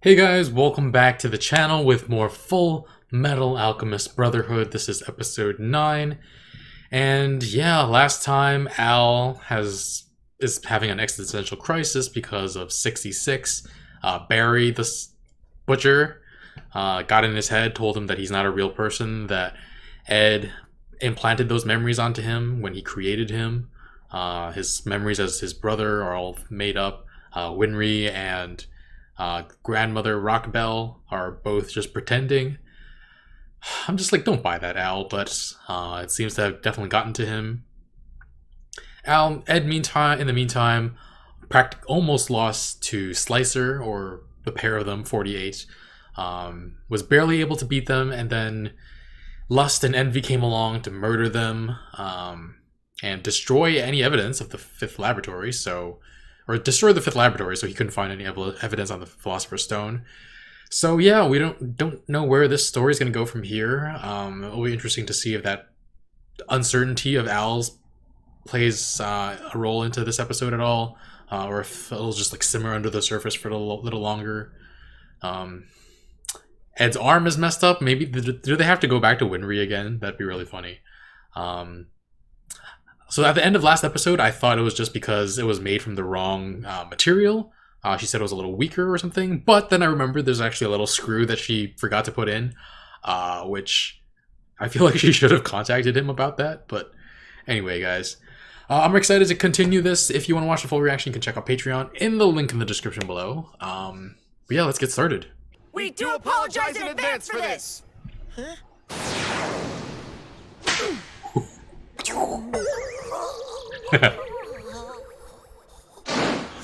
Hey guys, welcome back to the channel with more Full Metal Alchemist Brotherhood. This is episode 9. And yeah, last time Al is having an existential crisis because of 66. Barry, the butcher, got in his head, told him that he's not a real person, that Ed implanted those memories onto him when he created him. His memories as his brother are all made up. Winry and grandmother Rockbell are both just pretending. I'm just like, don't buy that, Al, but it seems to have definitely gotten to him. Ed, in the meantime, almost lost to Slicer, or the pair of them, 48. Was barely able to beat them, and then Lust and Envy came along to murder them and destroy any evidence of the fifth laboratory, or destroy the fifth laboratory, so he couldn't find any evidence on the Philosopher's Stone. So yeah, we don't know where this story is going to go from here. It'll be interesting to see if that uncertainty of Al's plays a role into this episode at all, or if it'll just like simmer under the surface for a little longer. Ed's arm is messed up. Maybe do they have to go back to Winry again? That'd be really funny. So at the end of last episode, I thought it was just because it was made from the wrong material. She said it was a little weaker or something, but then I remembered there's actually a little screw that she forgot to put in, which I feel like she should have contacted him about that. But anyway, guys, I'm excited to continue this. If you want to watch the full reaction, you can check out Patreon in the link in the description below. But yeah, let's get started. We do apologize in advance for this!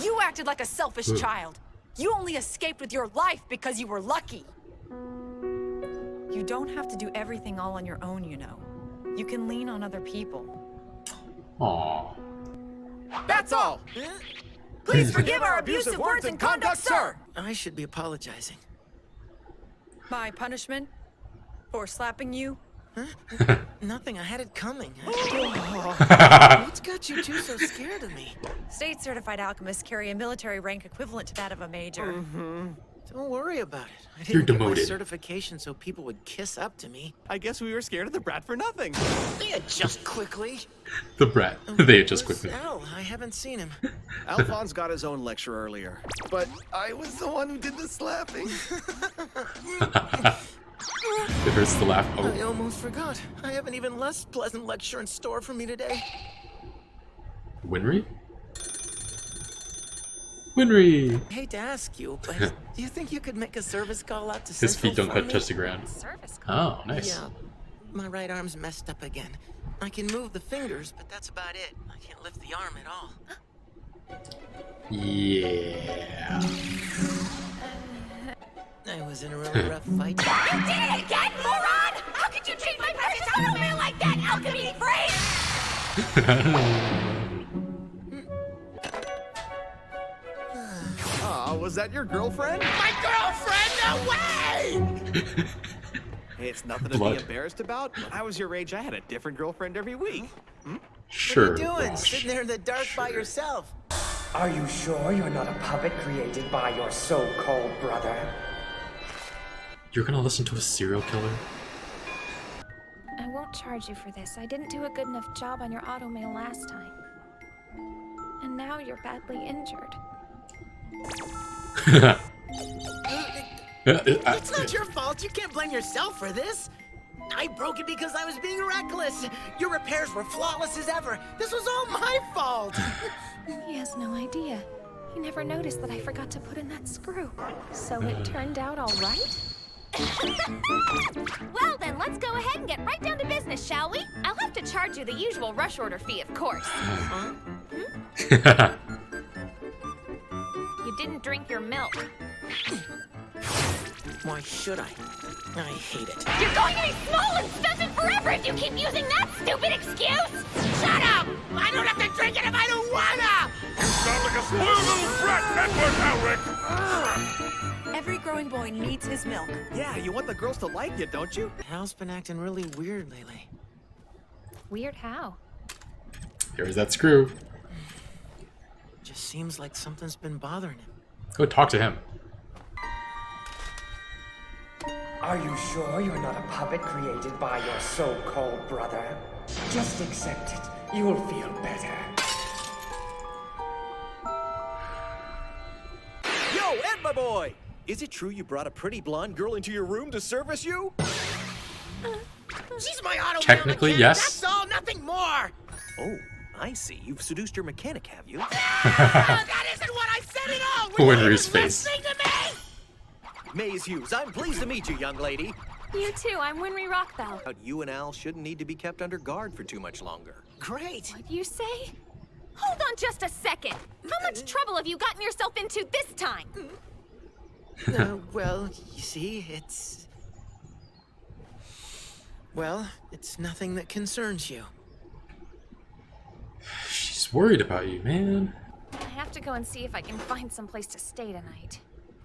You acted like a selfish child. You only escaped with your life because you were lucky. You don't have to do everything all on your own, you know. You can lean on other people. Aww. That's all! Please forgive our abusive words and conduct, sir! I should be apologizing. My punishment for slapping you? Nothing, I had it coming. What's got you two so scared of me? State-certified alchemists carry a military rank equivalent to that of a major. Don't worry about it. I You're didn't get my demoted. certification so people would kiss up to me. I guess we were scared of the brat for nothing. They adjust quickly. The brat. They just Where's quickly. Al? I haven't seen him. Alphonse got his own lecture earlier, but I was the one who did the slapping. It hurts to laugh. I Oh, almost forgot. I have an even less pleasant lecture in store for me today. Winry? Winry! I hate to ask you, but do you think you could make a service call out to His Central feet don't for touch me? the ground. Service call. Oh, nice. Yeah, my right arm's messed up again. I can move the fingers, but that's about it. I can't lift the arm at all. Yeah. I was in a really rough fight. You did it again, moron! How could you treat my precious automail like that, alchemy Aw, was that your girlfriend? My girlfriend, no way! Hey, it's nothing to Blood. be embarrassed about. When I was your age, I had a different girlfriend every week. Sure. What are you doing? Rosh. Sitting there in the dark by yourself? Are you sure you're not a puppet created by your so-called brother? You're gonna listen to a serial killer? I won't charge you for this. I didn't do a good enough job on your automail last time. And now you're badly injured. It's not your fault. You can't blame yourself for this. I broke it because I was being reckless. Your repairs were flawless as ever. This was all my fault. He has no idea. He never noticed that I forgot to put in that screw. So it turned out all right? Well then, let's go ahead and get right down to business, shall we? I'll have to charge you the usual rush order fee, of course. You didn't drink your milk. Why should I? I hate it. You're going to be small and stunted forever if you keep using that stupid excuse! Shut up! I don't have to drink it if I don't wanna! Sound like a spoiled little brat, Edward Alric! Every growing boy needs his milk. Yeah, you want the girls to like you, don't you? Hal's been acting really weird lately. Weird how? There's that screw. Just seems like something's been bothering him. Go talk to him. Are you sure you're not a puppet created by your so-called brother? Just accept it. You'll feel better. Yo, Ed, my boy! Is it true you brought a pretty blonde girl into your room to service you? She's my auto Technically, mechanic, yes. That's all, nothing more. Oh, I see. You've seduced your mechanic, have you? That isn't what I said at all. Were you Winry's even face. listening to me? Maze Hughes, I'm pleased to meet you, young lady. You too, I'm Winry Rockbell. But you and Al shouldn't need to be kept under guard for too much longer. Great. What you say? Hold on just a second. How much trouble have you gotten yourself into this time? Well, you see, it's... Well, it's nothing that concerns you. She's worried about you, man. I have to go and see if I can find some place to stay tonight.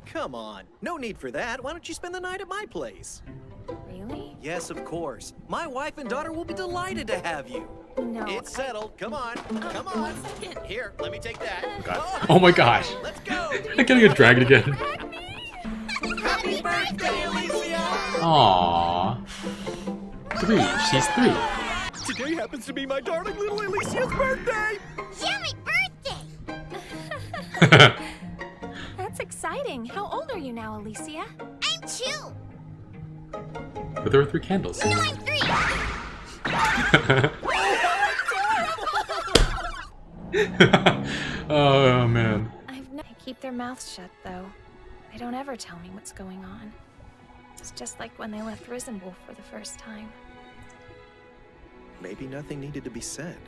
Come on. No need for that. Why don't you spend the night at my place? Really? Yes, of course. My wife and daughter will be delighted to have you. No, It's settled. Come on. Come on. Here, let me take that. God. Oh my gosh. Let's go. I'm gonna get dragged again. Happy birthday, Alicia! Aww. 3. She's 3. Today happens to be my darling little Alicia's birthday. Yummy birthday! That's exciting. How old are you now, Alicia? I'm 2. But there were 3 candles. No, I'm 3. Oh man. I keep their mouths shut, though. They don't ever tell me what's going on. It's just like when they left Risenwolf for the first time. Maybe nothing needed to be said.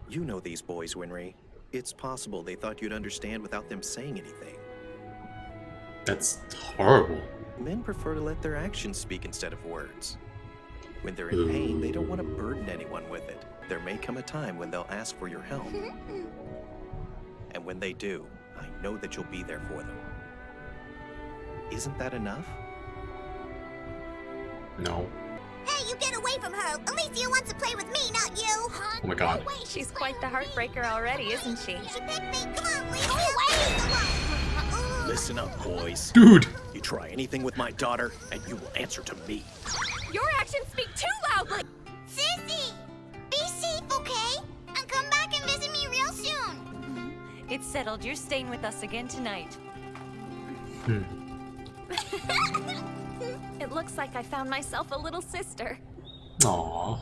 You know these boys, Winry. It's possible they thought you'd understand without them saying anything. That's horrible. Men prefer to let their actions speak instead of words. When they're in pain, they don't want to burden anyone with it. There may come a time when they'll ask for your help. And when they do, I know that you'll be there for them. Isn't that enough? No. Hey, you get away from her! Alicia wants to play with me, not you! Huh? Oh my god. She's quite the heartbreaker already, isn't she? She picked me! Come on, Alicia! Go away! Listen up, boys. Dude! You try anything with my daughter, and you will answer to me. Your actions speak too loudly! Sissy! Be safe, okay? And come back and visit me real soon! It's settled. You're staying with us again tonight. It looks like I found myself a little sister. Aww.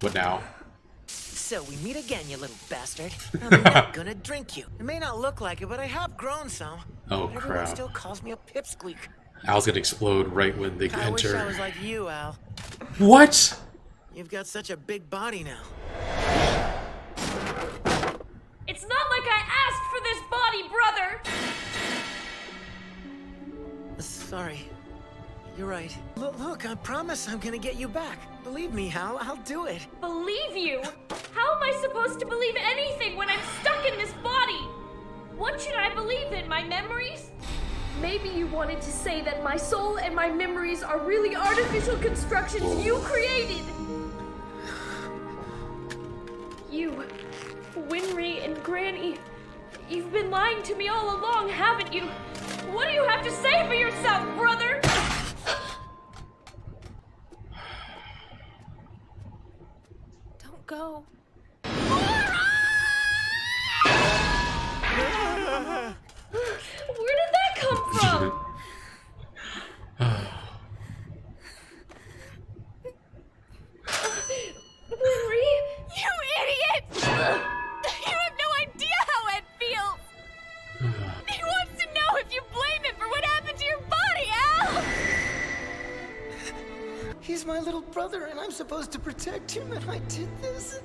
What now? So we meet again, you little bastard. I'm not gonna drink you. It may not look like it, but I have grown some. Oh But everyone crap. still calls me a pipsqueak. Al's gonna explode right when they I wish I enter. was like you, Al. What? You've got such a big body now. It's not like I asked for this body, brother! Sorry. You're right. Look, I promise I'm gonna get you back. Believe me, Hal, I'll do it. Believe you? How am I supposed to believe anything when I'm stuck in this body? What should I believe in? My memories? Maybe you wanted to say that my soul and my memories are really artificial constructions you created. You, Winry and Granny, you've been lying to me all along, haven't you? What do you have to say for yourself, brother? Don't go. Where did that come from? Winry? You idiot! You have no idea how Ed feels! He wants to know if you blame him for what happened to your body, Al! He's my little brother, and I'm supposed to protect him, and I did this.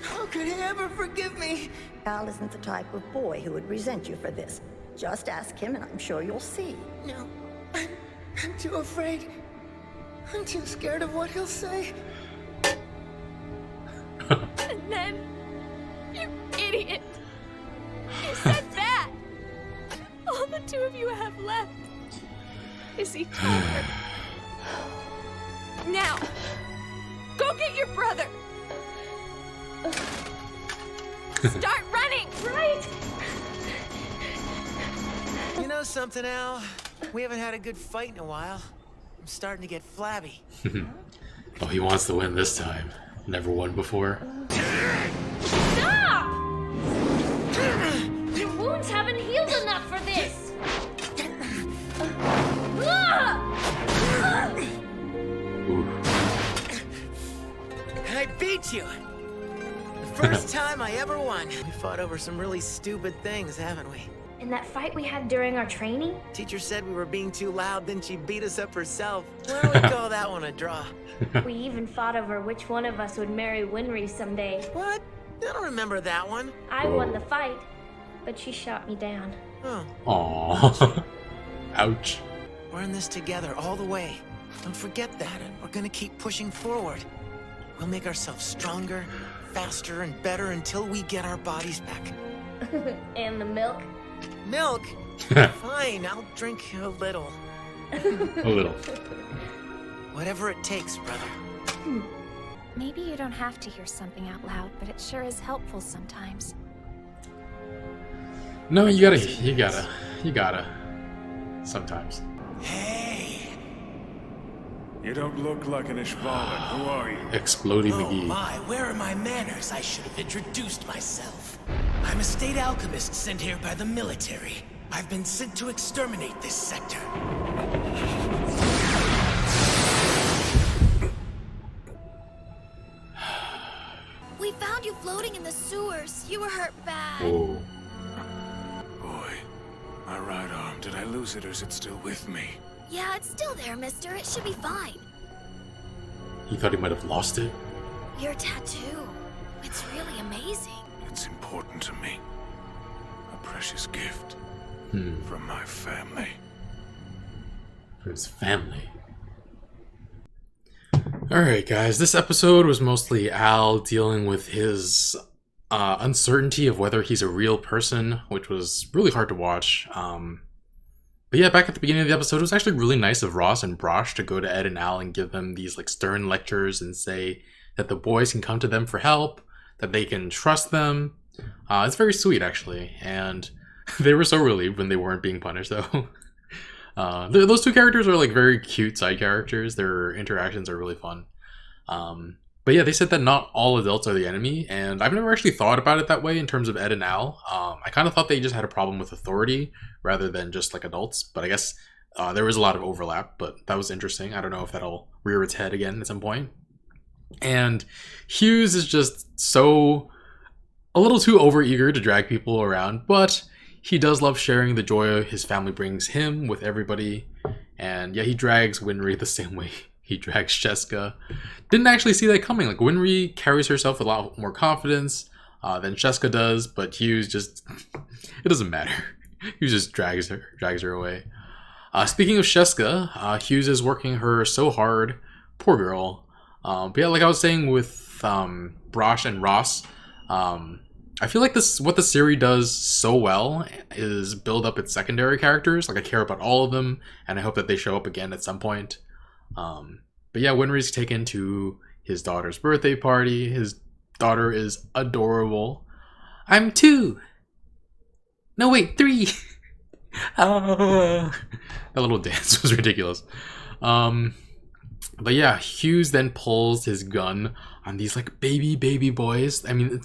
How could he ever forgive me? Al isn't the type of boy who would resent you for this. Just ask him, and I'm sure you'll see. No, I'm too afraid. I'm too scared of what he'll say. And then, you idiot! You said that! All the two of you have left is each other. Now, go get your brother! Start running! Right? something, Al? We haven't had a good fight in a while. I'm starting to get flabby. Oh, he wants to win this time. Never won before. Stop! Your wounds haven't healed enough for this! Ooh. I beat you! The first time I ever won. We fought over some really stupid things, haven't we? In that fight we had during our training? Teacher said we were being too loud, then she beat us up herself. Why don't we call that one a draw? We even fought over which one of us would marry Winry someday. What? I don't remember that one. I won the fight, but she shot me down. Oh. Aww. Ouch. We're in this together all the way. Don't forget that. We're gonna keep pushing forward. We'll make ourselves stronger, faster, and better until we get our bodies back. And the milk? Milk? Fine, I'll drink a little. A little. Whatever it takes, brother. Maybe you don't have to hear something out loud, but it sure is helpful sometimes. No, you gotta. Sometimes. Hey! You don't look like an Ishvalan. Who are you? Explodey Oh McGee. my, where are my manners? I should have introduced myself. I'm a state alchemist sent here by the military. I've been sent to exterminate this sector. We found you floating in the sewers. You were hurt bad. Whoa. Boy, my right arm. Did I lose it or is it still with me? Yeah, it's still there, mister. It should be fine. He thought he might have lost it. Your tattoo. It's really amazing. It's important to me. A precious gift from my family. For his family. Alright guys, this episode was mostly Al dealing with his uncertainty of whether he's a real person, which was really hard to watch. But yeah, back at the beginning of the episode, it was actually really nice of Ross and Brosh to go to Ed and Al and give them these like stern lectures and say that the boys can come to them for help, that they can trust them. It's very sweet actually, and they were so relieved when they weren't being punished though. Those two characters are like very cute side characters. Their interactions are really fun. But yeah, they said that not all adults are the enemy, and I've never actually thought about it that way in terms of Ed and Al. I kind of thought they just had a problem with authority rather than just like adults, but I guess there was a lot of overlap, but that was interesting. I don't know if that'll rear its head again at some point. And Hughes is just so a little too overeager to drag people around, but he does love sharing the joy his family brings him with everybody. And yeah, he drags Winry the same way he drags Sheska. Didn't actually see that coming. Like, Winry carries herself with a lot more confidence than Sheska does, but Hughes just... it doesn't matter. Hughes just drags her away. Speaking of Sheska, Hughes is working her so hard. Poor girl. But yeah, like I was saying with Brosh and Ross, I feel like what the series does so well is build up its secondary characters. Like, I care about all of them, and I hope that they show up again at some point. But yeah, Winry's taken to his daughter's birthday party. His daughter is adorable. I'm 2. No, wait, 3. That little dance was ridiculous. But yeah, Hughes then pulls his gun on these like baby boys. I mean,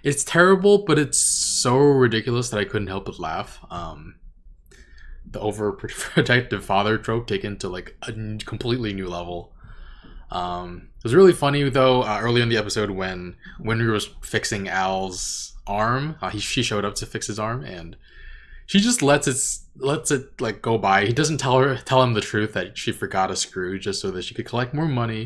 it's terrible, but it's so ridiculous that I couldn't help but laugh. The overprotective father trope taken to like a completely new level. It was really funny though, early in the episode when Winry was fixing Al's arm. She showed up to fix his arm, and she just lets it like go by. He doesn't tell him the truth that she forgot a screw just so that she could collect more money.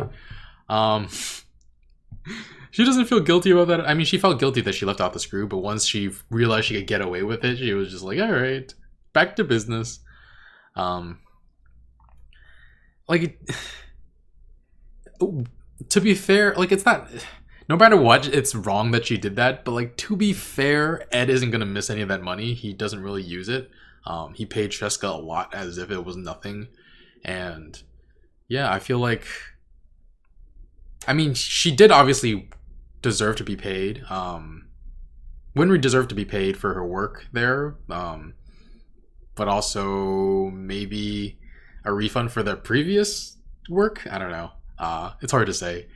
She doesn't feel guilty about that. I mean, she felt guilty that she left out the screw, but once she realized she could get away with it, she was just like, all right, back to business. To be fair, like, it's not, no matter what, it's wrong that she did that, but like, to be fair, Ed isn't gonna miss any of that money. He doesn't really use it. He paid Sheska a lot as if it was nothing. And yeah, I feel like, I mean, she did obviously deserve to be paid. Winry deserved to be paid for her work there. but also maybe a refund for their previous work. I don't know. It's hard to say.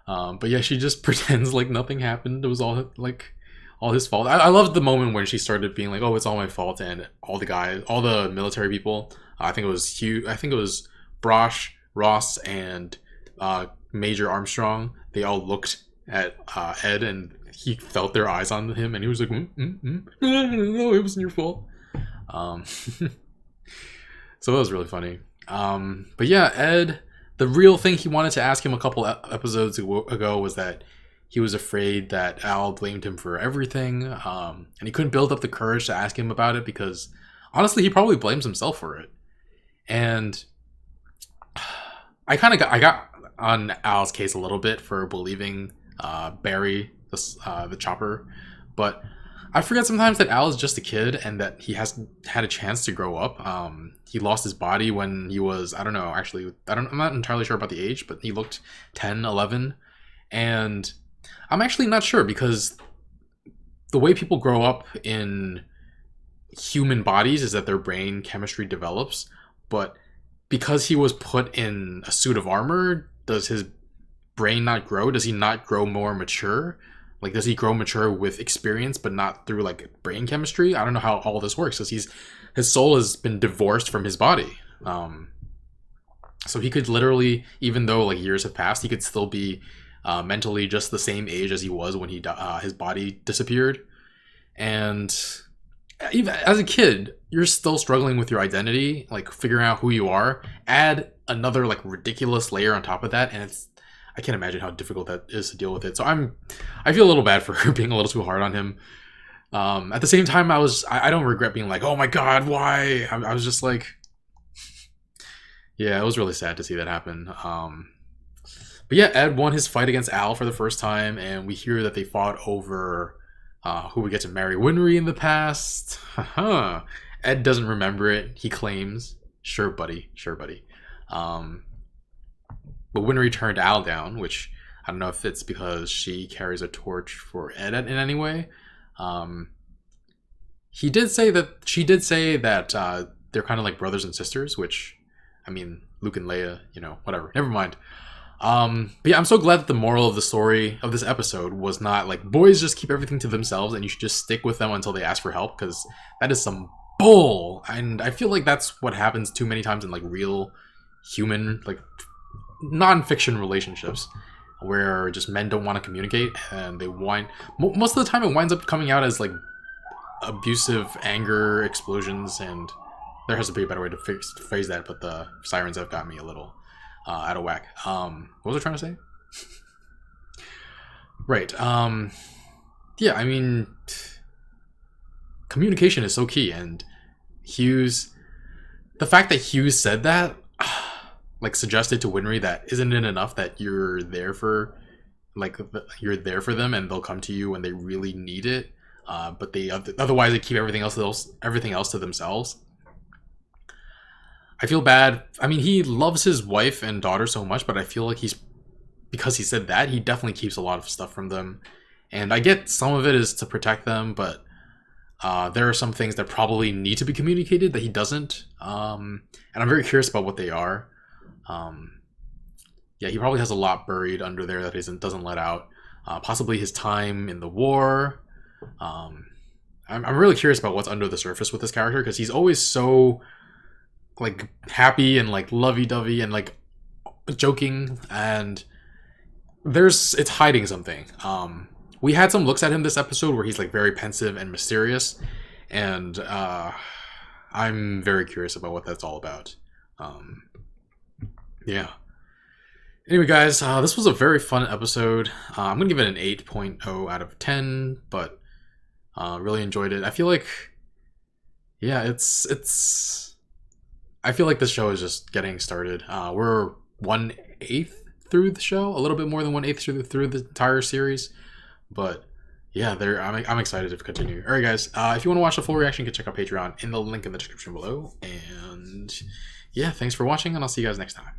But yeah, she just pretends like nothing happened. It was all like all his fault. I loved the moment when she started being like, "Oh, it's all my fault," and all the military people. I think it was Hugh. I think it was Brosh, Ross, and Major Armstrong. They all looked at Ed, and he felt their eyes on him, and he was like, "No, it wasn't your fault." So that was really funny. But yeah, Ed. The real thing he wanted to ask him a couple episodes ago was that he was afraid that Al blamed him for everything, and he couldn't build up the courage to ask him about it because, honestly, he probably blames himself for it. And I got on Al's case a little bit for believing Barry, the chopper, but I forget sometimes that Al is just a kid and that he hasn't had a chance to grow up. He lost his body when he was, I don't know, actually, I'm not entirely sure about the age, but he looked 10, 11. And I'm actually not sure because the way people grow up in human bodies is that their brain chemistry develops. But because he was put in a suit of armor, does his brain not grow? Does he not grow more mature? Like, does he grow mature with experience, but not through, like, brain chemistry? I don't know how all this works, because his soul has been divorced from his body. So he could literally, even though, like, years have passed, he could still be mentally just the same age as he was when his body disappeared. And even as a kid, you're still struggling with your identity, like, figuring out who you are. Add another, like, ridiculous layer on top of that, and I can't imagine how difficult that is to deal with it. So I feel a little bad for being a little too hard on him. At the same time, I don't regret being like, oh my god, why? I was just like, yeah, it was really sad to see that happen. But yeah, Ed won his fight against Al for the first time, and we hear that they fought over who would get to marry Winry in the past. Ed doesn't remember it, he claims. Sure, buddy. But Winry turned Al down, which I don't know if it's because she carries a torch for Ed in any way. She did say that they're kind of like brothers and sisters, which, I mean, Luke and Leia, whatever. Never mind. But yeah, I'm so glad that the moral of the story of this episode was not like, boys just keep everything to themselves and you should just stick with them until they ask for help, because that is some bull. And I feel like that's what happens too many times in like real human, like, non-fiction relationships where just men don't want to communicate and they most of the time it winds up coming out as like abusive anger explosions, and there has to be a better way to phrase that, but the sirens have got me a little out of whack. What was I trying to say? Right. Yeah, I mean, communication is so key, and the fact that Hughes said that like suggested to Winry that isn't it enough that you're there for them and they'll come to you when they really need it, but otherwise they keep everything else to themselves. I feel bad. I mean, he loves his wife and daughter so much, but I feel like because he said that, he definitely keeps a lot of stuff from them. And I get some of it is to protect them, but there are some things that probably need to be communicated that he doesn't. And I'm very curious about what they are. Yeah, he probably has a lot buried under there that he doesn't let out. Possibly his time in the war. I'm really curious about what's under the surface with this character, because he's always so like happy and like lovey-dovey and like joking, and it's hiding something. We had some looks at him this episode where he's like very pensive and mysterious, and I'm very curious about what that's all about. Yeah. Anyway, guys, this was a very fun episode. I'm gonna give it an 8.0 out of 10, but really enjoyed it. I feel like, yeah, I feel like this show is just getting started. We're 1/8 through the show, a little bit more than 1/8 through the entire series, but yeah, I'm excited to continue. All right, guys, if you want to watch the full reaction, you can check out Patreon in the link in the description below. And yeah, thanks for watching, and I'll see you guys next time.